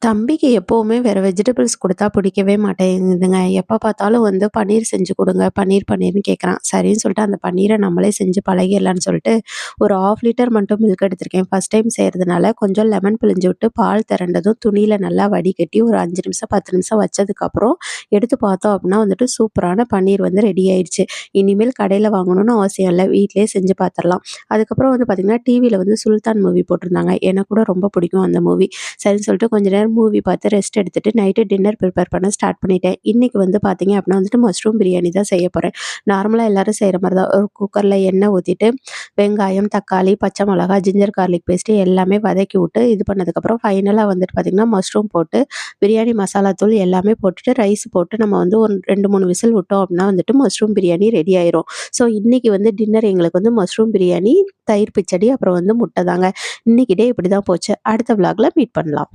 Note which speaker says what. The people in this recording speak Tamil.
Speaker 1: தம்பிக்கு எப்பவுமே வேற வெஜிடபிள்ஸ் குடுத்தா பிடிக்கவே மாட்டேங்குதுங்க. எப்ப பார்த்தாலும் வந்து பன்னீர் செஞ்சு குடுங்க, பன்னீர் பன்னீர்னு கேட்குறான். சரின்னு சொல்லிட்டு அந்த பன்னீர நம்மளே செஞ்சு பழகிடலான்னு சொல்லிட்டு, ஒரு 1/2 லிட்டர் மட்டும் மில்க் எடுத்திருக்கேன். ஃபர்ஸ்ட் டைம் செய்றதுனால கொஞ்சம் லெமன் பிழிஞ்சு விட்டு, பால் திரண்டதும் துணியில நல்லா வடிகட்டி ஒரு 5 நிமிஷம், 10 நிமிஷம் வச்சதுக்கப்புறம் எடுத்து பார்த்தோம் அப்படின்னா வந்துட்டு சூப்பரான பன்னீர் வந்து ரெடி ஆயிடுச்சு. இனிமேல் கடையில வாங்கணும்னு அவசியம் இல்ல. வீட்லயே செஞ்சு பார்த்துரலாம். அதுக்கப்புறம் வந்து பார்த்தீங்கன்னா, டிவில வந்து சுல்தான் மூவி போட்டிருந்தாங்க. எனக்கு கூட ரொம்ப பிடிக்கும் அந்த மூவி. சரின்னு சொல்லிட்டு கொஞ்ச நேரம் மூவி பார்த்து ரெஸ்ட் எடுத்துட்டு நைட்டு டின்னர் ப்ரிப்பேர் பண்ண ஸ்டார்ட் பண்ணிட்டேன். இன்னைக்கு வந்து பார்த்தீங்க அப்படின்னா வந்துட்டு மஷ்ரூம் பிரியாணி தான் செய்ய போறேன். நார்மலா எல்லாரும் செய்ற மாரி தான். ஒரு குக்கர்ல எண்ணெய் ஊத்திட்டு, வெங்காயம், தக்காளி, பச்சை மிளகா, ஜிஞ்சர் கார்லிக் பேஸ்ட்டு எல்லாமே வதக்கி விட்டு, இது பண்ணதுக்கப்புறம் ஃபைனலா வந்துட்டு பார்த்தீங்கன்னா, மஷ்ரூம் போட்டு, பிரியாணி மசாலா தூள் எல்லாமே போட்டுட்டு, ரைஸ் போட்டு நம்ம வந்து ஒரு 2, 3 விசில் விட்டோம் அப்படின்னா வந்துட்டு மஷ்ரூம் பிரியாணி ரெடி ஆயிரும். ஸோ இன்னைக்கு வந்து டின்னர் எங்களுக்கு வந்து மஷ்ரூம் பிரியாணி, தயிர் பச்சடி, அப்புறம் வந்து முட்டை தாங்க. இன்னைக்கு டே இப்படி தான் போச்சு. அடுத்த விளாக்ல மீட் பண்ணலாம்.